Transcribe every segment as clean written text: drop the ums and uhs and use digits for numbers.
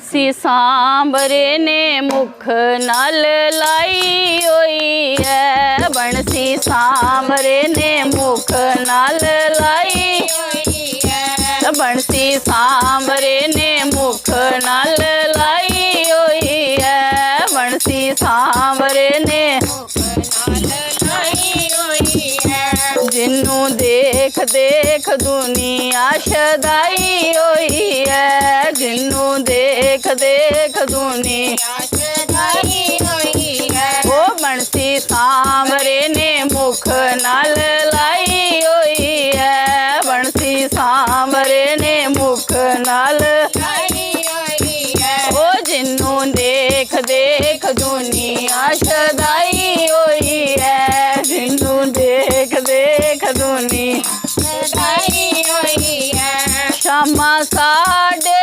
बंसी सांबरे ने मुख नाल लाई होई है। बंसी सांबरे ने मुख नाल लाई होई है। बंसी सांबरे ने मुख नाल लाई होई है। बंसी सांबरे ने मुख नाल लाई होई है। जिन्नू देख देख दुनिया शदाई होई है। जिन्नू देख देख दुनिया शदाई होई है। वो बंसी सांबरे ने मुख नाल लाई होई है। बंसी सांबरे ने मुख नाल लाई होई है। वो जिन्नू देख देख दुनिया शदाई होई है। जिन्नू देख देख दुनिया शदाई होई है। शामा साडे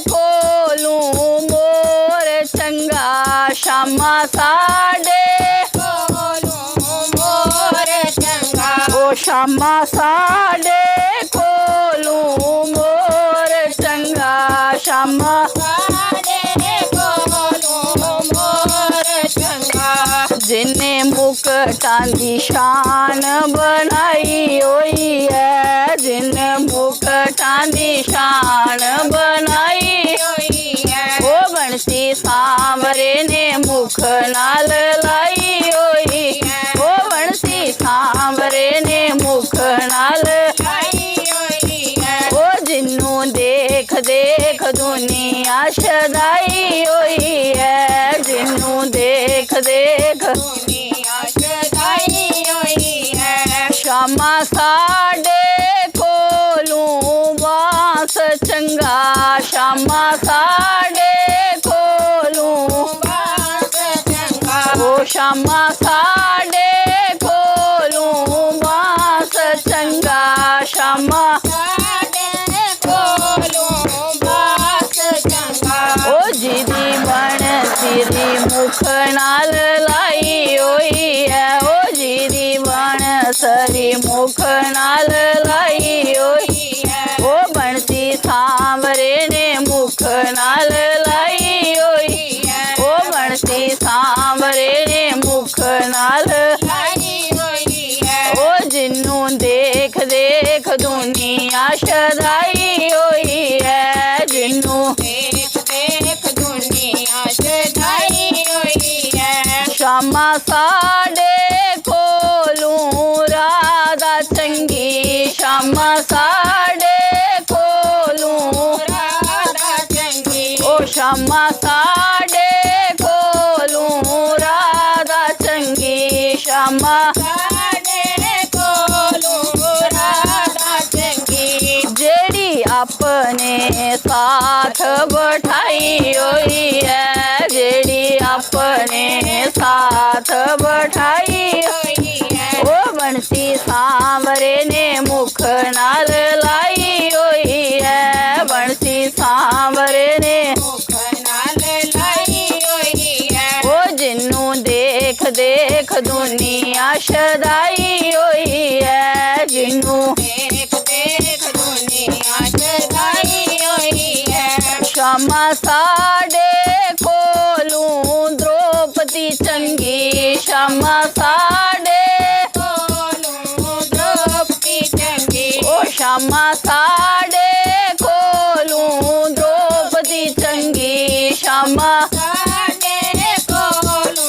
कोलू मोर चंगा। शामा साडे कोलू मोर चंगा। ओ शामा साडे कोलू मोर चंगा। शामा साडे कोलू मोर चंगा। जिन्ने मुकटां दी शान बनाई होई है। जिन मुकटां दी शान बनाई होई है। वो बंसी सांबरे ने मुख नाल लाई होई है। वो बंसी सांबरे ने मुख नाल लाई होई है। वो जिन्नू देख देख दुनिया शदाई होई है। जिन्नू देख देख दुनिया शदाई होई है। शामा साडे कोलू बांस चंगा। शामा साडे कोलू बांस चंगा। ओ शामा साडे कोलू बांस चंगा। शामा साडे कोलू बांस चंगा। ओ जिदी बंसी मुख नाल लाई होई है। ओ जिदी बंसी मुख नाल लाई होई है। ओ बंसी सांबरे ने मुख नाल लाई होई है। ओ बंसी सांबरे ने मुख नाल लाई होई है। ओ जिन्नू देख देख दुनिया शदाई होई है। जिन्नू देख देख दुनिया शदाई होई है। शामा साडे कोलू राधा चंगी। शामा साडे कोलू राधा चंगी। ओ शामा साडे कोलू राधा चंगी। शामा साडे कोलू राधा चंगी। जेड़ी अपने साथ बैठाई होई है। जेड़ी अपने साथ बैठाई होई है। वो बंसी सांबरे ने मुख नाल लाई होई है। बंसी सांबरे ने मुख नाल लाई होई है। वो जिन्नू देख देख दुनिया शदाई होई है। जिन्नू देख देख दुनिया शदाई होई है। शामा साडे कोलू द्रौपदी चंगी। शामा साडे कोलू द्रौपदी चंगी। ओ शामा साडे कोलू द्रौपदी चंगी। शामा साडे कोलू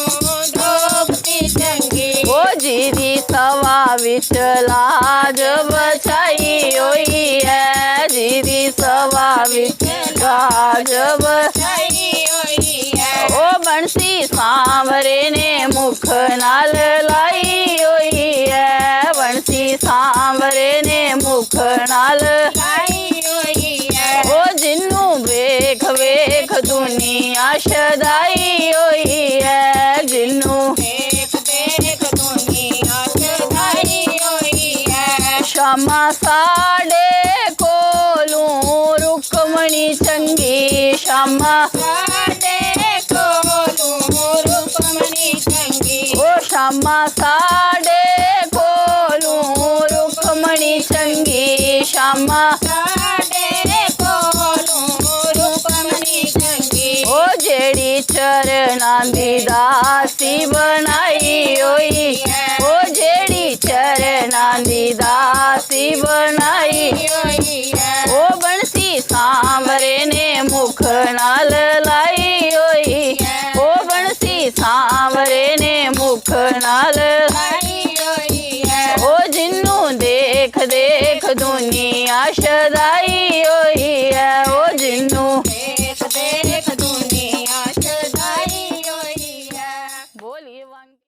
द्रौपदी चंगी। ओ जिदी सवा विच लाज बचाई होई है। जिदी सवा विच लाज बचाई होई है। ओ बंसी सांबरे ने मुख नाल लाई होई है। बंसी सांबरे ने मुख नाल लाई होई है। ओ जिन्नू वेख वेख दुनिया शदाई होई है। जिन्नू देख देख दुनिया शदाई होई है। शामा साडे कोलू रुक्मणी चंगी। शामा साडे कोलू रुक्मणी चंगी। ओ शामा साडे कोलू रुक्मणी चंगी। शामा साडे कोलू रुक्मणी चंगी। चरणां दी दासी बनाई होई ओ जेड़ी चरणां दी दासी बनाई ओ बंसी सांवरे ने मुख नाल लाई होई ओ बंसी सांवरे ने मुख नाल ओ जिन्नू देख देख दुनिया शदा